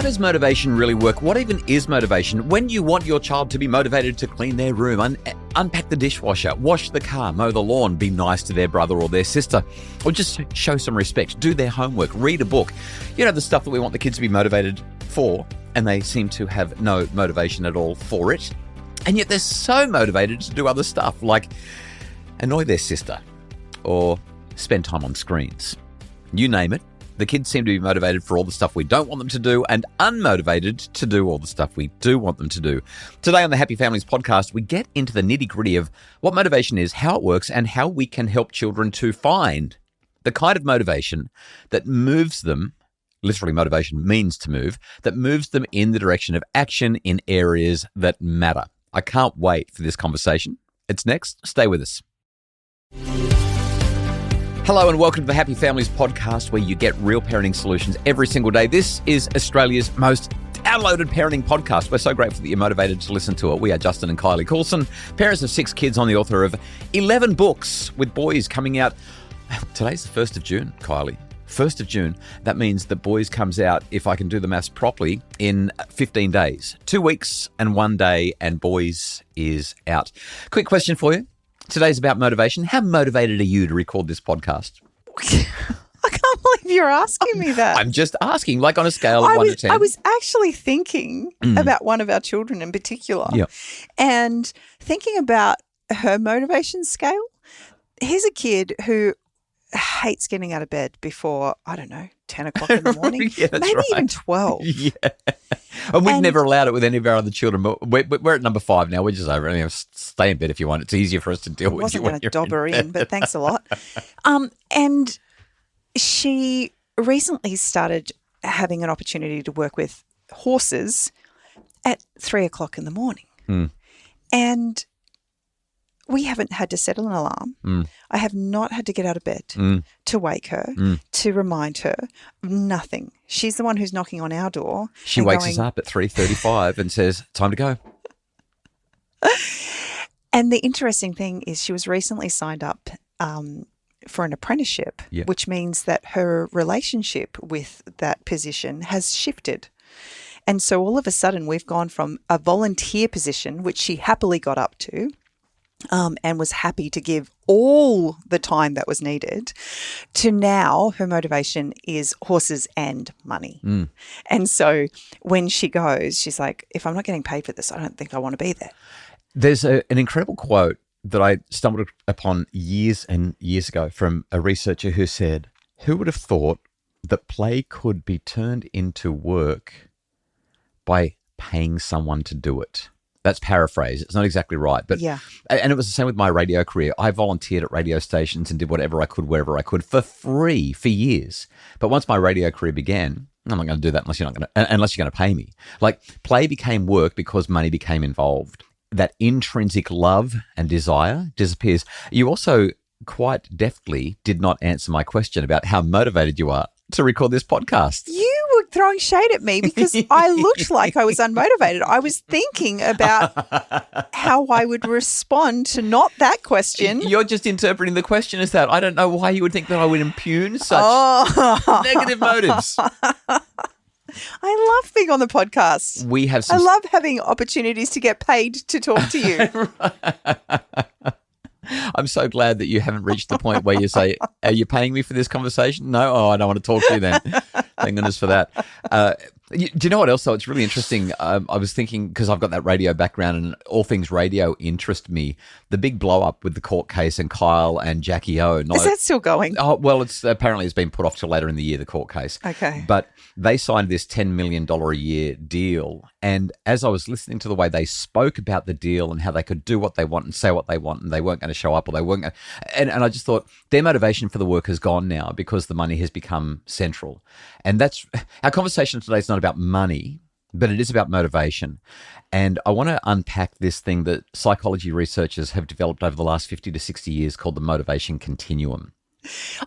does motivation really work? What even is motivation? When you want your child to be motivated to clean their room, unpack the dishwasher, wash the car, mow the lawn, be nice to their brother or their sister, or just show some respect, do their homework, read a book. You know, the stuff that we want the kids to be motivated for, and they seem to have no motivation at all for it. And yet they're so motivated to do other stuff like annoy their sister or spend time on screens. You name it. The kids seem to be motivated for all the stuff we don't want them to do and unmotivated to do all the stuff we do want them to do. Today on the Happy Families podcast, we get into the nitty-gritty of what motivation is, how it works, and how we can help children to find the kind of motivation that moves them, literally motivation means to move, that moves them in the direction of action in areas that matter. I can't wait for this conversation. It's next. Stay with us. Hello and welcome to the Happy Families podcast, where you get real parenting solutions every single day. This is Australia's most downloaded parenting podcast. We're so grateful that you're motivated to listen to it. We are Justin and Kylie Coulson, parents of 6 kids, on the author of 11 books with boys coming out. Today's the 1st of June, Kylie. 1st of June. That means that boys comes out, if I can do the maths properly, in 15 days. 2 weeks and 1 day, and boys is out. Quick question for you. Today's about motivation. How motivated are you to record this podcast? I can't believe you're asking me that. I'm just asking, like on a scale of 1 to 10. I was actually thinking about one of our children in particular, and thinking about her motivation scale. Here's a kid who hates getting out of bed before, I don't know, 10 o'clock in the morning, Yeah, maybe right. even 12. Yeah. And we've never allowed it with any of our other children, but we're at number 5 now. We're just over it. Stay in bed if you want. It's easier for us to deal with you. I wasn't going to dob her in, but thanks a lot. And she recently started having an opportunity to work with horses at 3 o'clock in the morning. And we haven't had to set an alarm. I have not had to get out of bed to wake her, to remind her, nothing. She's the one who's knocking on our door. She wakes us up at 3:35 and says, time to go. And the interesting thing is she was recently signed up for an apprenticeship, which means that her relationship with that position has shifted. And so all of a sudden we've gone from a volunteer position, which she happily got up to, and was happy to give all the time that was needed, to now her motivation is horses and money. And so when she goes, she's like, if I'm not getting paid for this, I don't think I want to be there. There's an incredible quote that I stumbled upon years and years ago from a researcher who said, who would have thought that play could be turned into work by paying someone to do it? That's paraphrase. It's not exactly right. But and it was the same with my radio career. I volunteered at radio stations and did whatever I could, wherever I could, for free for years. But once my radio career began, I'm not going to do that unless you're going to pay me. Like, play became work because money became involved. That intrinsic love and desire disappears. You also quite deftly did not answer my question about how motivated you are to record this podcast. You were throwing shade at me because I looked like I was unmotivated. I was thinking about how I would respond to not that question. You're just interpreting the question as that. I don't know why you would think that I would impugn such negative motives. I love being on the podcast. I love having opportunities to get paid to talk to you. I'm so glad that you haven't reached the point where you say, are you paying me for this conversation? No? Oh, I don't want to talk to you then. Thank goodness for that. Do you know what else, though? It's really interesting. I was thinking, because I've got that radio background and all things radio interest me, the big blow up with the court case and Kyle and Jackie O. Is that still going? Oh, well, it's been put off till later in the year, the court case. Okay. But they signed this $10 million a year deal. And as I was listening to the way they spoke about the deal and how they could do what they want and say what they want, and they weren't going to show up, or they weren't going to, and I just thought their motivation for the work has gone now because the money has become central. And that's our conversation today is not about money, but it is about motivation. And I want to unpack this thing that psychology researchers have developed over the last 50 to 60 years called the motivation continuum.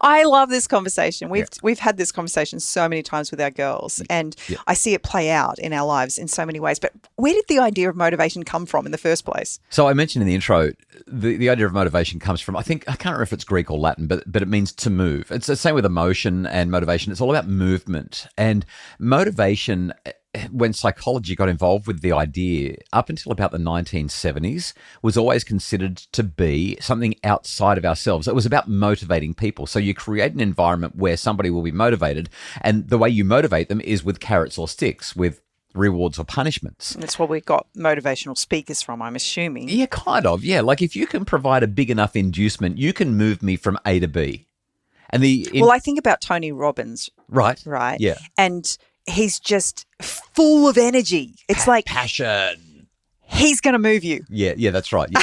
I love this conversation. We've had this conversation so many times with our girls, and I see it play out in our lives in so many ways. But where did the idea of motivation come from in the first place? So I mentioned in the intro, the idea of motivation comes from, I can't remember if it's Greek or Latin, but it means to move. It's the same with emotion and motivation. It's all about movement. And motivation when psychology got involved with the idea, up until about the 1970s, was always considered to be something outside of ourselves. It was about motivating people. So you create an environment where somebody will be motivated, and the way you motivate them is with carrots or sticks, with rewards or punishments. That's what we got motivational speakers from, I'm assuming. Yeah, kind of. Yeah, like if you can provide a big enough inducement, you can move me from A to B. And well, I think about Tony Robbins. Right. Right. Yeah. And he's just full of energy. It's like passion. He's going to move you. Yeah, that's right. Yeah.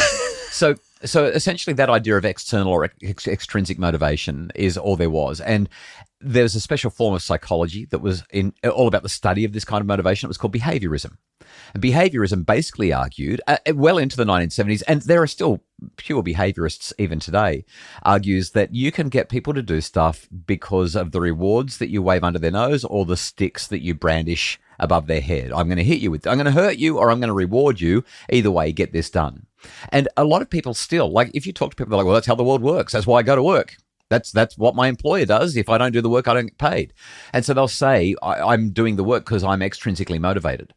So essentially that idea of external or extrinsic motivation is all there was. And there's a special form of psychology that was all about the study of this kind of motivation. It was called behaviorism. And behaviorism basically argued, well into the 1970s, and there are still pure behaviorists even today, argues that you can get people to do stuff because of the rewards that you wave under their nose or the sticks that you brandish above their head. I'm going to hit you with, I'm going to hurt you, or I'm going to reward you. Either way, get this done. And a lot of people still, like if you talk to people, they're like, well, that's how the world works. That's why I go to work. That's what my employer does. If I don't do the work, I don't get paid. And so they'll say, I'm doing the work because I'm extrinsically motivated.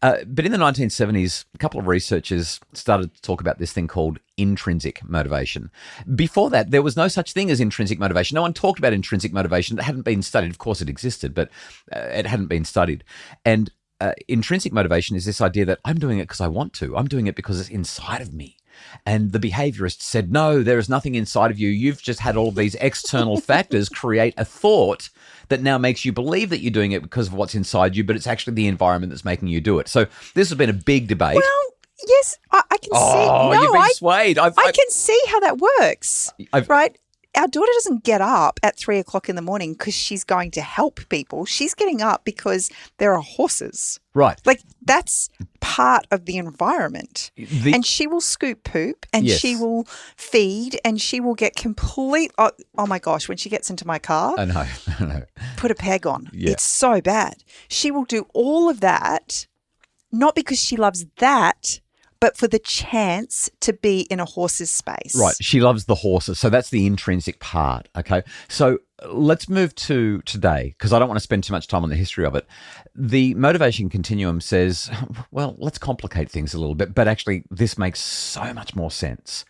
But in the 1970s, a couple of researchers started to talk about this thing called intrinsic motivation. Before that, there was no such thing as intrinsic motivation. No one talked about intrinsic motivation. It hadn't been studied. Of course, it existed, but it hadn't been studied. And intrinsic motivation is this idea that I'm doing it because I want to. I'm doing it because it's inside of me. And the behaviorist said, no, there is nothing inside of you. You've just had all of these external factors create a thought that now makes you believe that you're doing it because of what's inside you, but it's actually the environment that's making you do it. So this has been a big debate. Well, yes, I can see. Oh, No, you've been swayed. I can see how that works, right? Our daughter doesn't get up at 3 o'clock in the morning because she's going to help people. She's getting up because there are horses. Right. Like that's part of the environment. And she will scoop poop and she will feed and she will get complete. Oh my gosh, when she gets into my car. I know. Put a peg on. Yeah. It's so bad. She will do all of that, not because she loves that, but for the chance to be in a horse's space. Right. She loves the horses. So that's the intrinsic part. Okay. So let's move to today because I don't want to spend too much time on the history of it. The motivation continuum says, well, let's complicate things a little bit, but actually this makes so much more sense.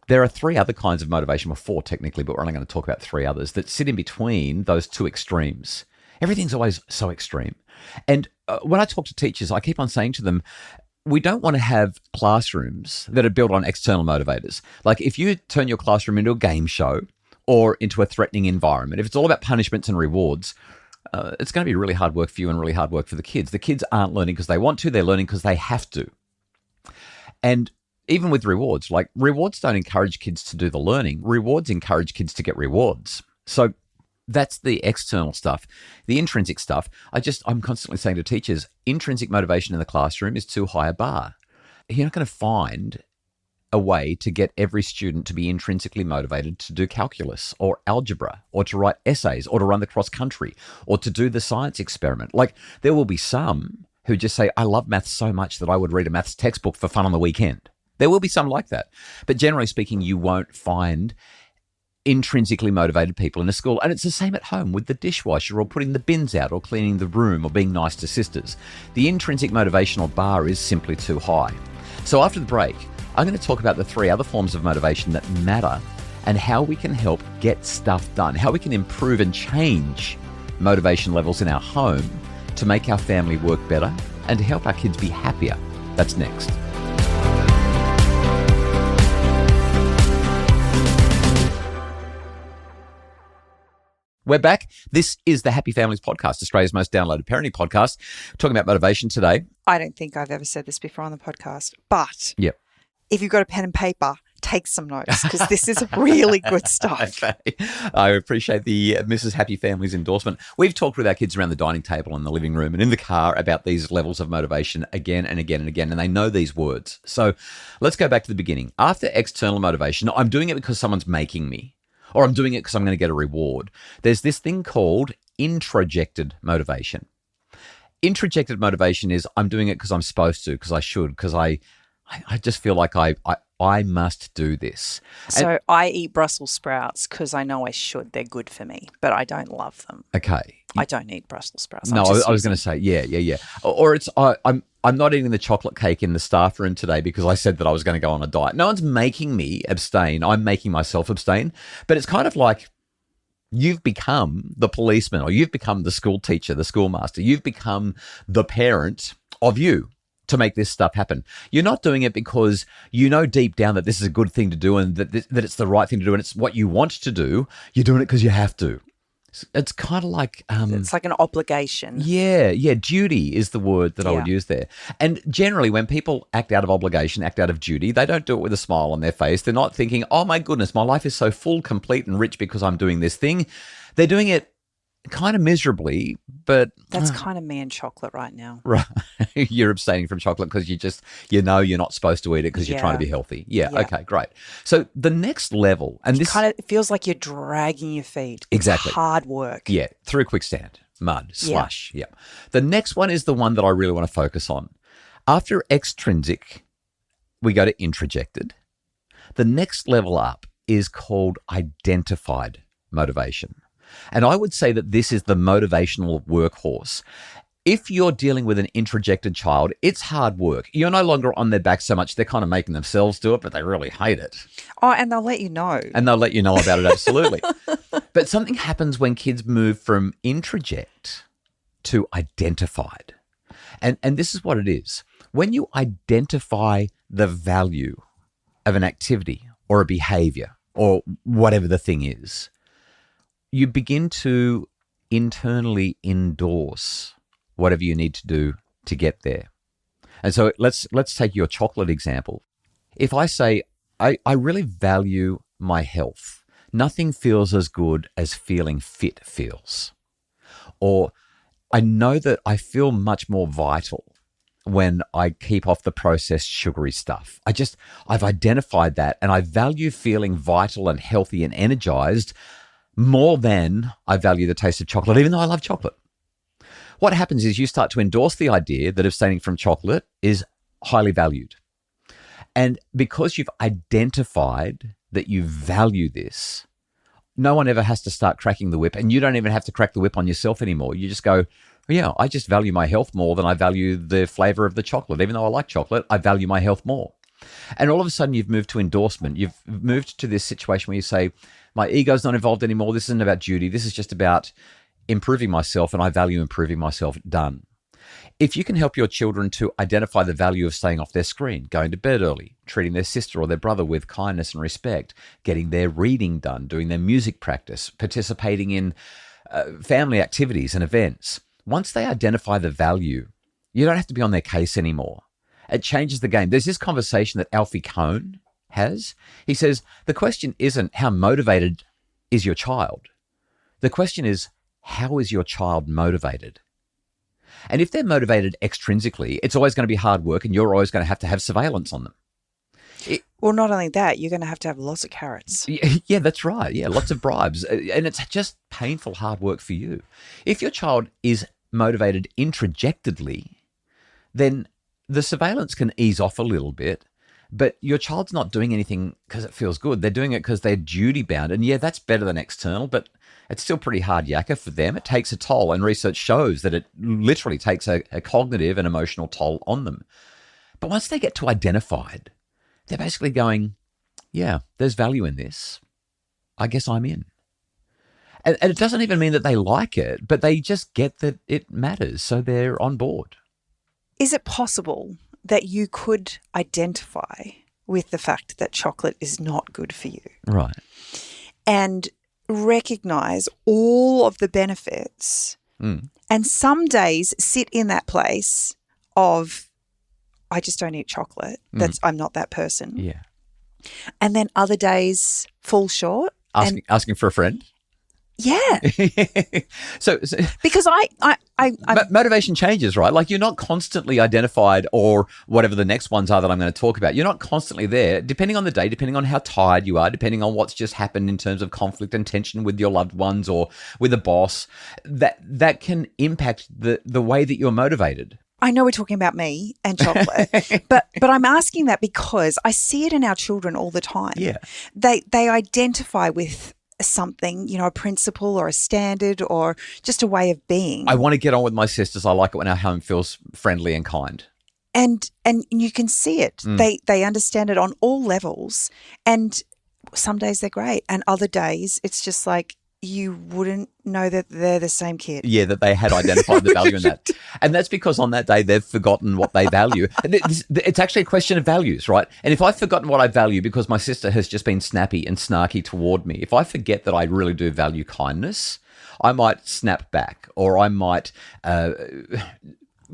There are 3 other kinds of motivation, well, 4 technically, but we're only going to talk about 3 others that sit in between those 2 extremes. Everything's always so extreme. And when I talk to teachers, I keep on saying to them, we don't want to have classrooms that are built on external motivators. Like if you turn your classroom into a game show or into a threatening environment, if it's all about punishments and rewards, it's going to be really hard work for you and really hard work for the kids. The kids aren't learning because they want to, they're learning because they have to. And even with rewards, like rewards don't encourage kids to do the learning. Rewards encourage kids to get rewards. So that's the external stuff. The intrinsic stuff, I'm constantly saying to teachers, intrinsic motivation in the classroom is too high a bar. You're not going to find a way to get every student to be intrinsically motivated to do calculus or algebra or to write essays or to run the cross country or to do the science experiment. Like there will be some who just say, I love maths so much that I would read a maths textbook for fun on the weekend. There will be some like that. But generally speaking, you won't find intrinsically motivated people in a school. And it's the same at home with the dishwasher or putting the bins out or cleaning the room or being nice to sisters. The intrinsic motivational bar is simply too high. So after the break, I'm going to talk about the 3 other forms of motivation that matter and how we can help get stuff done, how we can improve and change motivation levels in our home to make our family work better and to help our kids be happier. That's next. We're back. This is the Happy Families Podcast, Australia's most downloaded parenting podcast. We're talking about motivation today. I don't think I've ever said this before on the podcast, but yep. If you've got a pen and paper, take some notes because this is really good stuff. Okay. I appreciate the Mrs. Happy Families endorsement. We've talked with our kids around the dining table in the living room and in the car about these levels of motivation again and again and again, and they know these words. So let's go back to the beginning. After external motivation, I'm doing it because someone's making me, or I'm doing it because I'm going to get a reward. There's this thing called introjected motivation. Introjected motivation is I'm doing it because I'm supposed to, because I should, because I just feel like I must do this. So I eat Brussels sprouts because I know I should. They're good for me, but I don't love them. Okay. I don't eat Brussels sprouts. No, I was going to say, yeah. Or it's I'm not eating the chocolate cake in the staff room today because I said that I was going to go on a diet. No one's making me abstain. I'm making myself abstain. But it's kind of like you've become the policeman, or you've become the school teacher, the schoolmaster. You've become the parent of you to make this stuff happen. You're not doing it because you know deep down that this is a good thing to do and that it's the right thing to do and it's what you want to do. You're doing it because you have to. It's kind of like... it's like an obligation. Yeah. Duty is the word that I would use there. And generally when people act out of obligation, act out of duty, they don't do it with a smile on their face. They're not thinking, oh my goodness, my life is so full, complete and rich because I'm doing this thing. They're doing it kind of miserably, but... That's kind of me and chocolate right now. Right. You're abstaining from chocolate because you know you're not supposed to eat it because you're trying to be healthy. Yeah, okay, great. So the next level... and this kind of it feels like you're dragging your feet. Exactly. It's hard work. Yeah, through a quicksand, mud, slush. Yeah. The next one is the one that I really want to focus on. After extrinsic, we go to introjected. The next level up is called identified motivation. And I would say that this is the motivational workhorse. If you're dealing with an introjected child, it's hard work. You're no longer on their back so much. They're kind of making themselves do it, but they really hate it. Oh, and they'll let you know. And they'll let you know about it, absolutely. But something happens when kids move from introject to identified. And this is what it is. When you identify the value of an activity or a behavior or whatever the thing is, you begin to internally endorse whatever you need to do to get there. And so let's take your chocolate example. If I say, I really value my health, nothing feels as good as feeling fit feels. Or I know that I feel much more vital when I keep off the processed sugary stuff. I've identified that, and I value feeling vital and healthy and energized more than I value the taste of chocolate, even though I love chocolate. What happens is you start to endorse the idea that abstaining from chocolate is highly valued. And because you've identified that you value this, no one ever has to start cracking the whip, and you don't even have to crack the whip on yourself anymore. You just go, yeah, I just value my health more than I value the flavor of the chocolate. Even though I like chocolate, I value my health more. And all of a sudden you've moved to endorsement. You've moved to this situation where you say, my ego's not involved anymore. This isn't about duty. This is just about improving myself, and I value improving myself. Done. If you can help your children to identify the value of staying off their screen, going to bed early, treating their sister or their brother with kindness and respect, getting their reading done, doing their music practice, participating in family activities and events, once they identify the value, you don't have to be on their case anymore. It changes the game. There's this conversation that Alfie Kohn has. He says, the question isn't how motivated is your child? The question is, how is your child motivated? And if they're motivated extrinsically, it's always going to be hard work, and you're always going to have surveillance on them. Well, not only that, you're going to have lots of carrots. Yeah, that's right. Yeah, lots of bribes. And it's just painful hard work for you. If your child is motivated introjectedly, then the surveillance can ease off a little bit, but your child's not doing anything because it feels good. They're doing it because they're duty bound. And yeah, that's better than external, but it's still pretty hard yakka for them. It takes a toll, and research shows that it literally takes a cognitive and emotional toll on them. But once they get to identified, they're basically going, yeah, there's value in this. I guess I'm in. And it doesn't even mean that they like it, but they just get that it matters, so they're on board. Is it possible that you could identify with the fact that chocolate is not good for you? Right. And recognize all of the benefits, and some days sit in that place of, I just don't eat chocolate. I'm not that person. Yeah. And then other days fall short. Asking for a friend? Yeah. so because I motivation changes, right? Like, you're not constantly identified, or whatever the next ones are that I'm going to talk about. You're not constantly there, depending on the day, depending on how tired you are, depending on what's just happened in terms of conflict and tension with your loved ones or with a boss. That can impact the way that you're motivated. I know we're talking about me and chocolate, but I'm asking that because I see it in our children all the time. Yeah. They identify with something, you know, a principle or a standard or just a way of being. I want to get on with my sisters. I like it when our home feels friendly and kind. And you can see it. They understand it on all levels. And some days they're great, and other days it's just like you wouldn't know that they're the same kid. Yeah, that they had identified the value in that. And that's because on that day they've forgotten what they value. And it's actually a question of values, right? And if I've forgotten what I value because my sister has just been snappy and snarky toward me, if I forget that I really do value kindness, I might snap back, or I might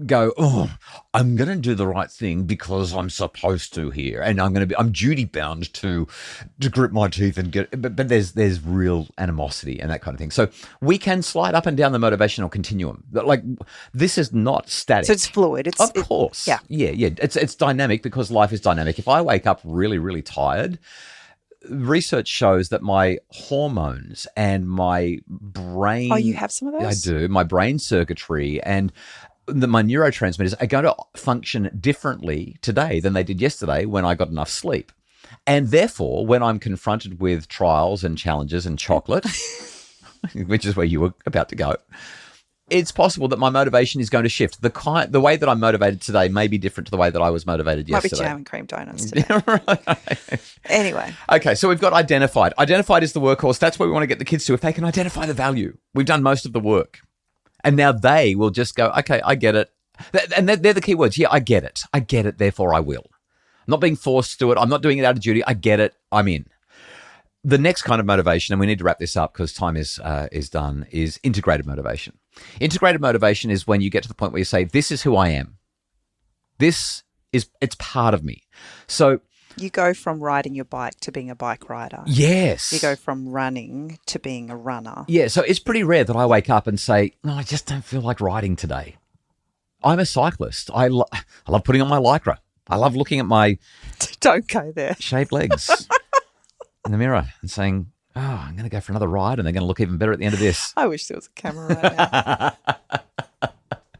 go, oh, I'm going to do the right thing because I'm supposed to here, and I'm duty bound to grit my teeth and get. But there's real animosity and that kind of thing. So we can slide up and down the motivational continuum. Like, this is not static. So it's fluid. Of course. Yeah. It's dynamic because life is dynamic. If I wake up really, really tired, research shows that my hormones and my brain. Oh, you have some of those? I do. My brain circuitry and my neurotransmitters are going to function differently today than they did yesterday when I got enough sleep. And therefore, when I'm confronted with trials and challenges and chocolate, which is where you were about to go, it's possible that my motivation is going to shift. The way that I'm motivated today may be different to the way that I was motivated yesterday. Might be jam and cream donuts today. Right. Anyway. Okay, so we've got identified. Identified is the workhorse. That's where we want to get the kids to. If they can identify the value, we've done most of the work. And now they will just go, okay, I get it. And they're the key words. Yeah, I get it. I get it, therefore I will. I'm not being forced to do it. I'm not doing it out of duty. I get it. I'm in. The next kind of motivation, and we need to wrap this up because time is done, is integrated motivation. Integrated motivation is when you get to the point where you say, this is who I am. It's part of me. So you go from riding your bike to being a bike rider. Yes. You go from running to being a runner. Yeah, so it's pretty rare that I wake up and say, no, I just don't feel like riding today. I'm a cyclist. I love putting on my Lycra. I love looking at my don't go there. Shaved legs in the mirror and saying, oh, I'm going to go for another ride and they're going to look even better at the end of this. I wish there was a camera right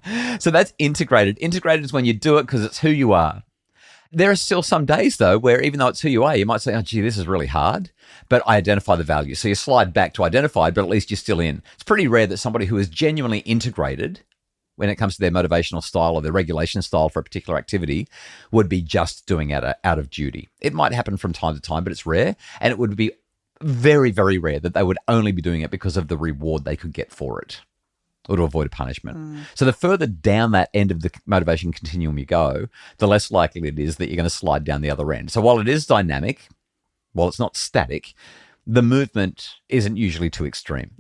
now. So that's integrated. Integrated is when you do it because it's who you are. There are still some days, though, where even though it's who you are, you might say, oh, gee, this is really hard, but I identify the value. So you slide back to identified, but at least you're still in. It's pretty rare that somebody who is genuinely integrated when it comes to their motivational style or their regulation style for a particular activity would be just doing it out of duty. It might happen from time to time, but it's rare, and it would be very, very rare that they would only be doing it because of the reward they could get for it, or to avoid a punishment. So the further down that end of the motivation continuum you go, the less likely it is that you're going to slide down the other end. So while it is dynamic, while it's not static, the movement isn't usually too extreme.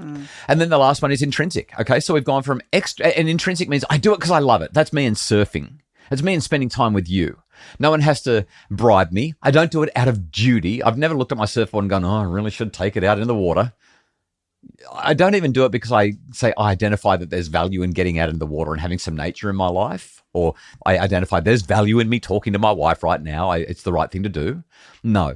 And then the last one is intrinsic. Okay, so we've gone from and intrinsic means I do it because I love it. That's me and surfing. It's me and spending time with you. No one has to bribe me. I don't do it out of duty. I've never looked at my surfboard and gone, oh, I really should take it out in the water. I don't even do it because I say I identify that there's value in getting out in the water and having some nature in my life, or I identify there's value in me talking to my wife right now. It's the right thing to do. No,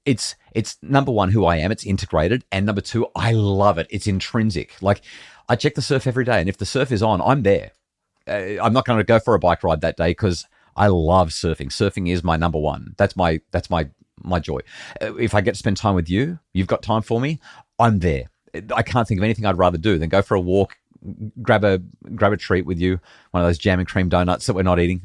it's number one, who I am. It's integrated. And number two, I love it. It's intrinsic. Like I check the surf every day, and if the surf is on, I'm there. I'm not going to go for a bike ride that day because I love surfing. Surfing is my number one. That's my joy. If I get to spend time with you, you've got time for me, I'm there. I can't think of anything I'd rather do than go for a walk, grab a treat with you, one of those jam and cream donuts that we're not eating.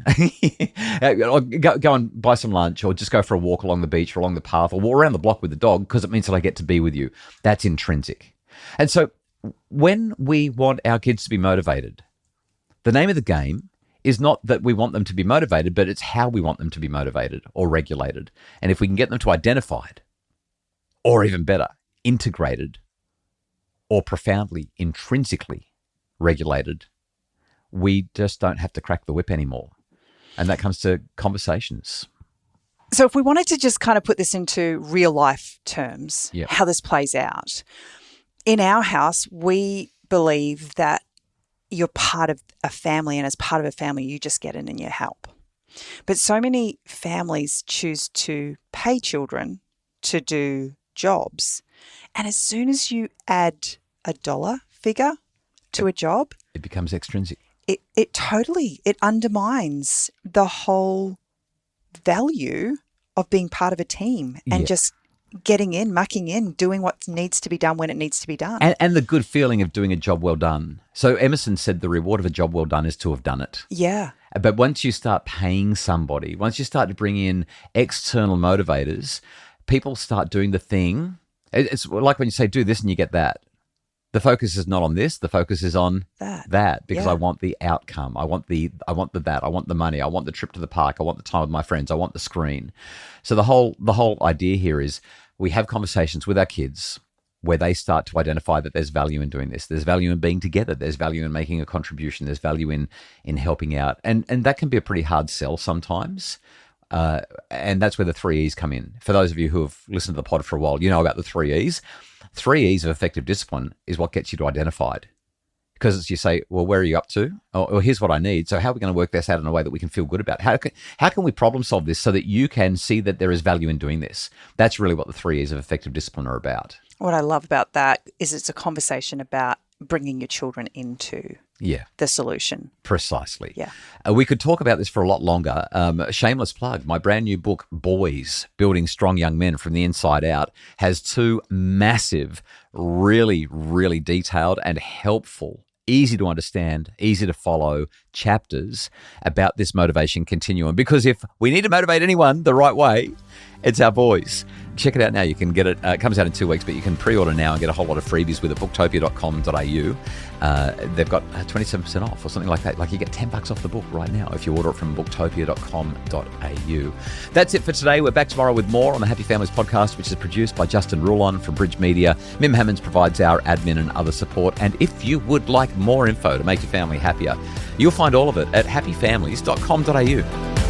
Go and buy some lunch, or just go for a walk along the beach or along the path, or walk around the block with the dog because it means that I get to be with you. That's intrinsic. And so when we want our kids to be motivated, the name of the game is not that we want them to be motivated, but it's how we want them to be motivated or regulated. And if we can get them to identified, or even better, integrated, or profoundly intrinsically regulated, we just don't have to crack the whip anymore. And that comes to conversations. So if we wanted to just kind of put this into real life terms, how this plays out, in our house, we believe that you're part of a family, and as part of a family, you just get in and you help. But so many families choose to pay children to do jobs. And as soon as you add a dollar figure to a job, it becomes extrinsic. It totally undermines the whole value of being part of a team and just getting in, mucking in, doing what needs to be done when it needs to be done. And the good feeling of doing a job well done. So Emerson said the reward of a job well done is to have done it. Yeah. But once you start paying somebody, once you start to bring in external motivators, people start doing the thing. It's like when you say, do this and you get that. The focus is not on this. The focus is on that because I want the outcome. I want that. I want the money. I want the trip to the park. I want the time with my friends. I want the screen. So the whole idea here is we have conversations with our kids where they start to identify that there's value in doing this. There's value in being together. There's value in making a contribution. There's value in helping out. And that can be a pretty hard sell sometimes. And that's where the 3 E's come in. For those of you who have listened to the pod for a while, you know about the 3 E's. 3 E's of effective discipline is what gets you to identified. Because you say, well, where are you up to? Or here's what I need. So how are we going to work this out in a way that we can feel good about? How can we problem solve this so that you can see that there is value in doing this? That's really what the 3 E's of effective discipline are about. What I love about that is it's a conversation about bringing your children into the solution. Precisely. Yeah. We could talk about this for a lot longer. Shameless plug. My brand new book, Boys, Building Strong Young Men from the Inside Out, has 2 massive, really, really detailed and helpful, easy to understand, easy to follow chapters about this motivation continuum. Because if we need to motivate anyone the right way, it's our boys. Check it out now. You can get it. It comes out in 2 weeks, but you can pre-order now and get a whole lot of freebies with it. Booktopia.com.au. They've got 27% off or something like that. Like you get $10 off the book right now if you order it from booktopia.com.au. That's it for today. We're back tomorrow with more on the Happy Families podcast, which is produced by Justin Rulon from Bridge Media. Mim Hammonds provides our admin and other support. And if you would like more info to make your family happier, you'll find all of it at happyfamilies.com.au.